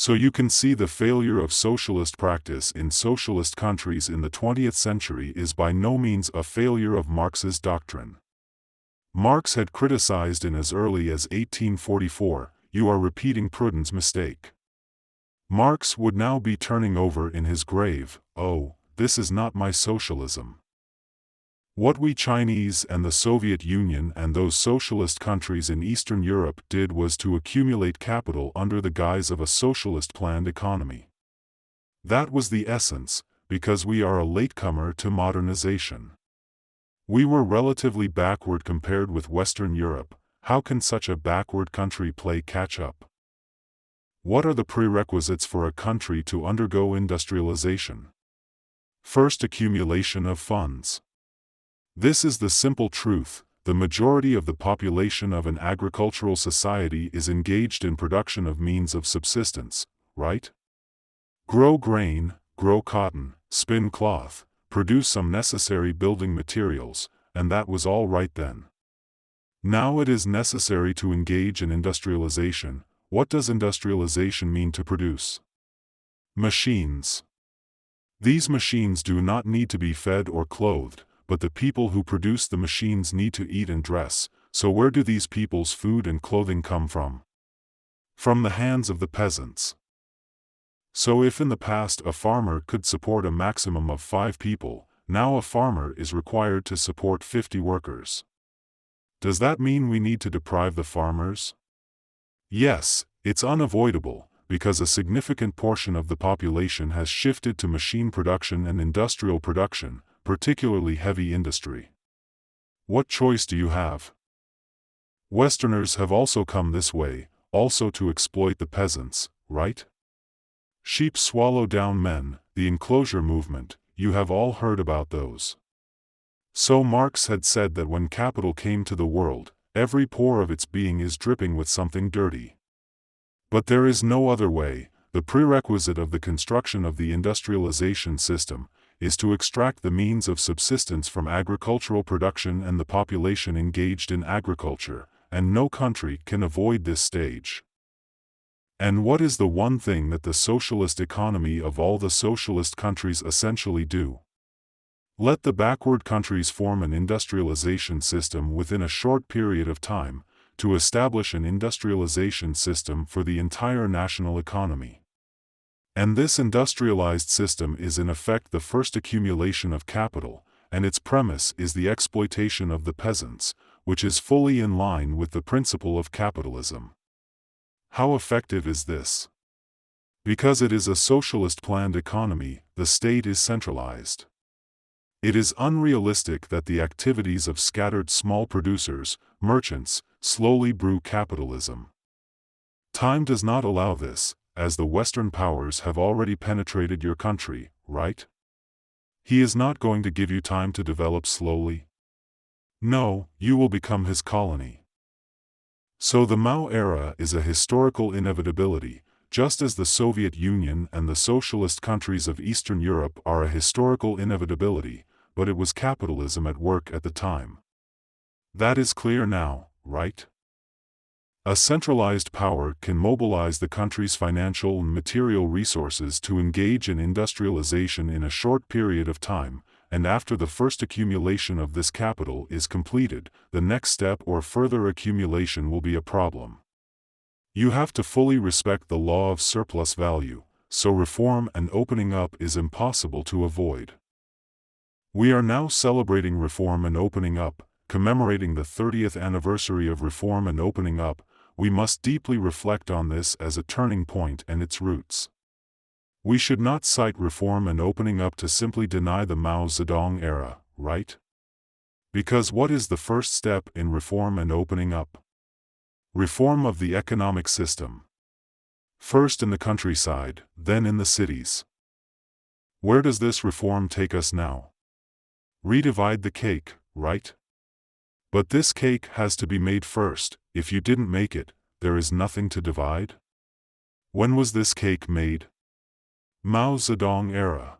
So you can see the failure of socialist practice in socialist countries in the 20th century is by no means a failure of Marx's doctrine. Marx had criticized in as early as 1844, "You are repeating Proudhon's mistake." Marx would now be turning over in his grave, "Oh, this is not my socialism." What we Chinese and the Soviet Union and those socialist countries in Eastern Europe did was to accumulate capital under the guise of a socialist planned economy. That was the essence, because we are a latecomer to modernization. We were relatively backward compared with Western Europe. How can such a backward country play catch-up? What are the prerequisites for a country to undergo industrialization? First, accumulation of funds. This is the simple truth: the majority of the population of an agricultural society is engaged in production of means of subsistence, right? Grow grain, grow cotton, spin cloth, produce some necessary building materials, and that was all right then. Now it is necessary to engage in industrialization. What does industrialization mean to produce? Machines. These machines do not need to be fed or clothed, but the people who produce the machines need to eat and dress. So where do these people's food and clothing come from? From the hands of the peasants. So if in the past a farmer could support a maximum of 5 people, now a farmer is required to support 50 workers. Does that mean we need to deprive the farmers? Yes, it's unavoidable, because a significant portion of the population has shifted to machine production and industrial production, particularly heavy industry. What choice do you have? Westerners have also come this way, also to exploit the peasants, right? Sheep swallow down men, the enclosure movement, you have all heard about those. So Marx had said that when capital came to the world, every pore of its being is dripping with something dirty. But there is no other way. The prerequisite of the construction of the industrialization system is to extract the means of subsistence from agricultural production and the population engaged in agriculture, and no country can avoid this stage. And what is the one thing that the socialist economy of all the socialist countries essentially do? Let the backward countries form an industrialization system within a short period of time, to establish an industrialization system for the entire national economy. And this industrialized system is in effect the first accumulation of capital, and its premise is the exploitation of the peasants, which is fully in line with the principle of capitalism. How effective is this? Because it is a socialist planned economy, the state is centralized. It is unrealistic that the activities of scattered small producers, merchants, slowly brew capitalism. Time does not allow this, as the Western powers have already penetrated your country, right? He is not going to give you time to develop slowly. No, you will become his colony. So the Mao era is a historical inevitability, just as the Soviet Union and the socialist countries of Eastern Europe are a historical inevitability, but it was capitalism at work at the time. That is clear now, right? A centralized power can mobilize the country's financial and material resources to engage in industrialization in a short period of time, and after the first accumulation of this capital is completed, the next step or further accumulation will be a problem. You have to fully respect the law of surplus value, so reform and opening up is impossible to avoid. We are now celebrating reform and opening up, commemorating the 30th anniversary of reform and opening up. We must deeply reflect on this as a turning point and its roots. We should not cite reform and opening up to simply deny the Mao Zedong era, right? Because what is the first step in reform and opening up? Reform of the economic system. First in the countryside, then in the cities. Where does this reform take us now? Redivide the cake, right? But this cake has to be made first. If you didn't make it, there is nothing to divide. When was this cake made? Mao Zedong era.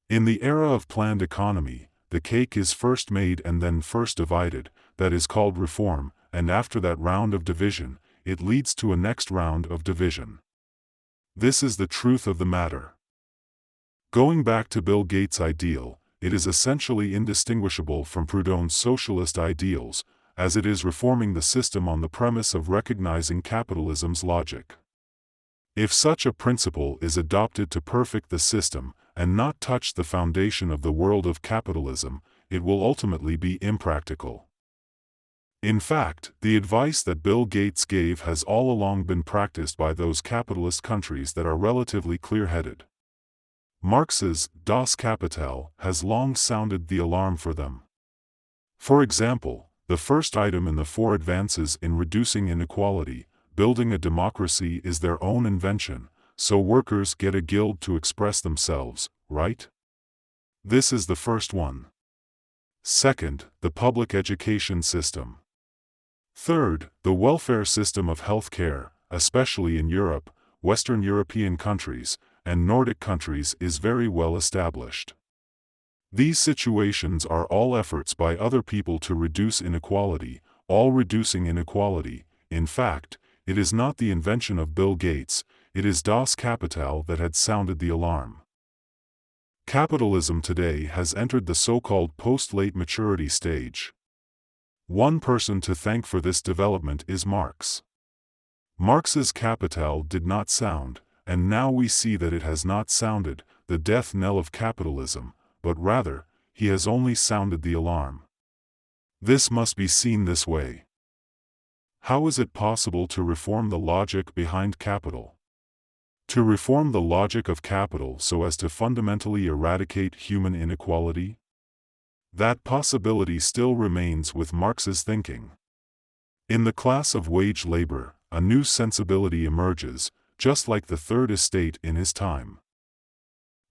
In the era of planned economy, the cake is first made and then first divided, that is called reform, and after that round of division, it leads to a next round of division. This is the truth of the matter. Going back to Bill Gates' ideal, it is essentially indistinguishable from Proudhon's socialist ideals, as it is reforming the system on the premise of recognizing capitalism's logic. If such a principle is adopted to perfect the system, and not touch the foundation of the world of capitalism, it will ultimately be impractical. In fact, the advice that Bill Gates gave has all along been practiced by those capitalist countries that are relatively clear-headed. Marx's Das Kapital has long sounded the alarm for them. For example, the first item in the 4 advances in reducing inequality, building a democracy, is their own invention, so workers get a guild to express themselves, right? This is the first one. Second, the public education system. Third, the welfare system of health care, especially in Europe, Western European countries, and Nordic countries, is very well established. These situations are all efforts by other people to reduce inequality, all reducing inequality. In fact, it is not the invention of Bill Gates, it is Das Kapital that had sounded the alarm. Capitalism today has entered the so-called post-late maturity stage. One person to thank for this development is Marx. Marx's Kapital did not sound, and now we see that it has not sounded, the death knell of capitalism, but rather, he has only sounded the alarm. This must be seen this way. How is it possible to reform the logic behind capital? To reform the logic of capital so as to fundamentally eradicate human inequality? That possibility still remains with Marx's thinking. In the class of wage labor, a new sensibility emerges, just like the Third Estate in his time.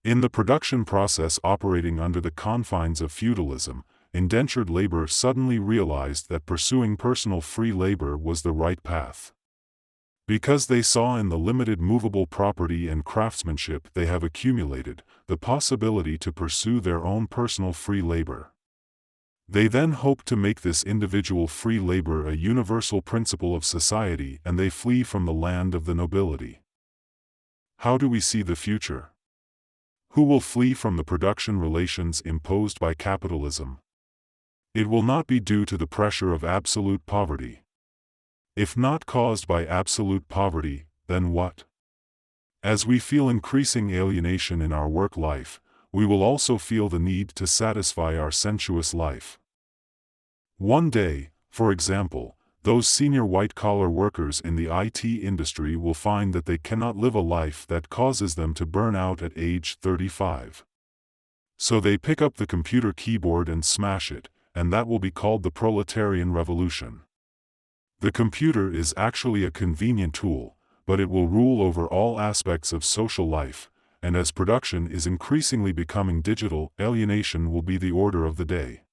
In the production process operating under the confines of feudalism, indentured labor suddenly realized that pursuing personal free labor was the right path. Because they saw in the limited movable property and craftsmanship they have accumulated, the possibility to pursue their own personal free labor. They then hope to make this individual free labor a universal principle of society, and they flee from the land of the nobility. How do we see the future? Who will flee from the production relations imposed by capitalism? It will not be due to the pressure of absolute poverty. If not caused by absolute poverty, then what? As we feel increasing alienation in our work life, we will also feel the need to satisfy our sensuous life. One day, for example, those senior white-collar workers in the IT industry will find that they cannot live a life that causes them to burn out at age 35. So they pick up the computer keyboard and smash it, and that will be called the proletarian revolution. The computer is actually a convenient tool, but it will rule over all aspects of social life, and as production is increasingly becoming digital, alienation will be the order of the day.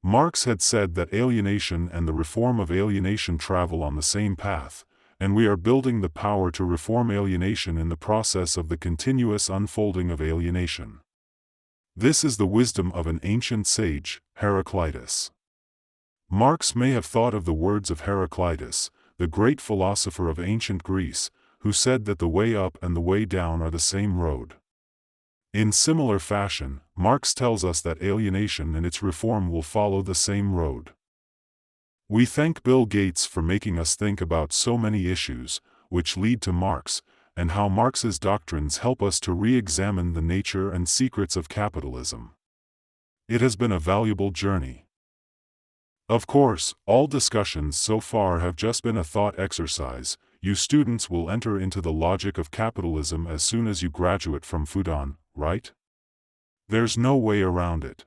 Marx had said that alienation and the reform of alienation travel on the same path, and we are building the power to reform alienation in the process of the continuous unfolding of alienation. This is the wisdom of an ancient sage, Heraclitus. Marx may have thought of the words of Heraclitus, the great philosopher of ancient Greece, who said that the way up and the way down are the same road. In similar fashion, Marx tells us that alienation and its reform will follow the same road. We thank Bill Gates for making us think about so many issues, which lead to Marx, and how Marx's doctrines help us to re-examine the nature and secrets of capitalism. It has been a valuable journey. Of course, all discussions so far have just been a thought exercise. You students will enter into the logic of capitalism as soon as you graduate from Fudan, right? There's no way around it.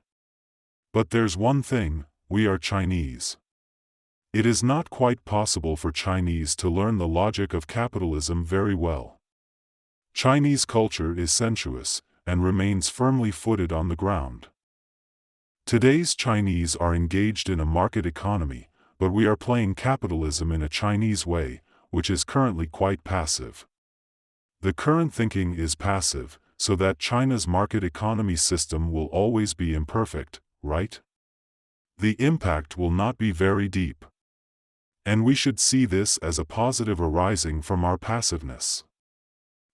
But there's one thing, we are Chinese. It is not quite possible for Chinese to learn the logic of capitalism very well. Chinese culture is sensuous, and remains firmly footed on the ground. Today's Chinese are engaged in a market economy, but we are playing capitalism in a Chinese way, which is currently quite passive. The current thinking is passive, so that China's market economy system will always be imperfect, right? The impact will not be very deep. And we should see this as a positive arising from our passiveness.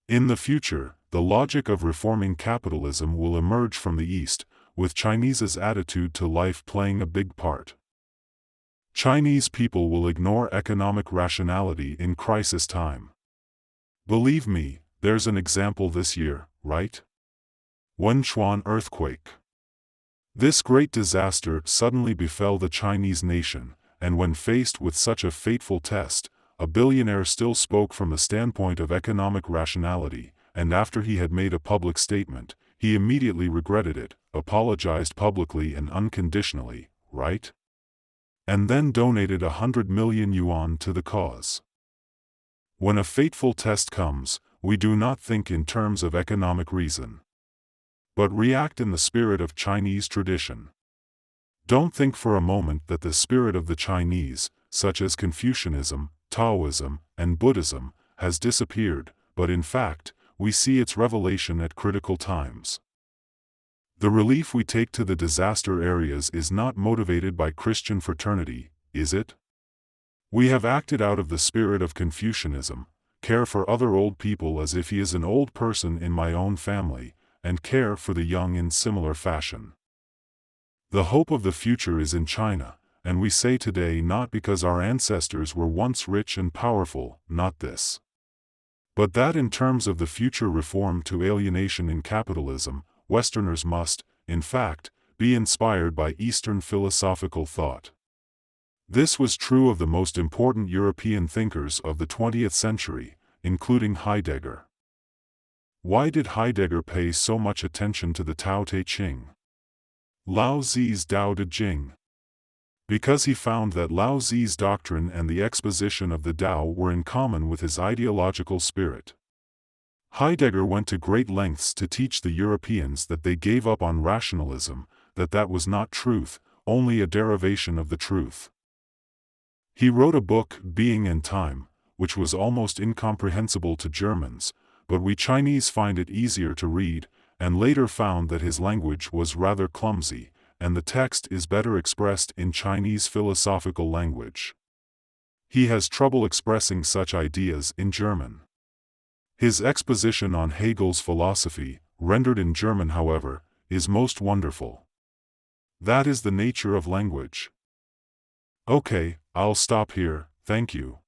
In the future, the logic of reforming capitalism will emerge from the East, with Chinese's attitude to life playing a big part. Chinese people will ignore economic rationality in crisis time. Believe me, there's an example this year, right? Wenchuan earthquake. This great disaster suddenly befell the Chinese nation, and when faced with such a fateful test, a billionaire still spoke from the standpoint of economic rationality, and after he had made a public statement, he immediately regretted it, apologized publicly and unconditionally, right? And then donated 100 million yuan to the cause. When a fateful test comes, we do not think in terms of economic reason, but react in the spirit of Chinese tradition. Don't think for a moment that the spirit of the Chinese, such as Confucianism, Taoism, and Buddhism, has disappeared, but in fact, we see its revelation at critical times. The relief we take to the disaster areas is not motivated by Christian fraternity, is it? We have acted out of the spirit of Confucianism, care for other old people as if he is an old person in my own family, and care for the young in similar fashion. The hope of the future is in China, and we say today not because our ancestors were once rich and powerful, not this, but that in terms of the future reform to alienation in capitalism, Westerners must, in fact, be inspired by Eastern philosophical thought. This was true of the most important European thinkers of the 20th century, including Heidegger. Why did Heidegger pay so much attention to the Tao Te Ching? Lao Tzu's Tao Te Ching. Because he found that Lao Tzu's doctrine and the exposition of the Tao were in common with his ideological spirit. Heidegger went to great lengths to teach the Europeans that they gave up on rationalism, that was not truth, only a derivation of the truth. He wrote a book, Being and Time, which was almost incomprehensible to Germans, but we Chinese find it easier to read, and later found that his language was rather clumsy, and the text is better expressed in Chinese philosophical language. He has trouble expressing such ideas in German. His exposition on Hegel's philosophy, rendered in German however, is most wonderful. That is the nature of language. Okay, I'll stop here, thank you.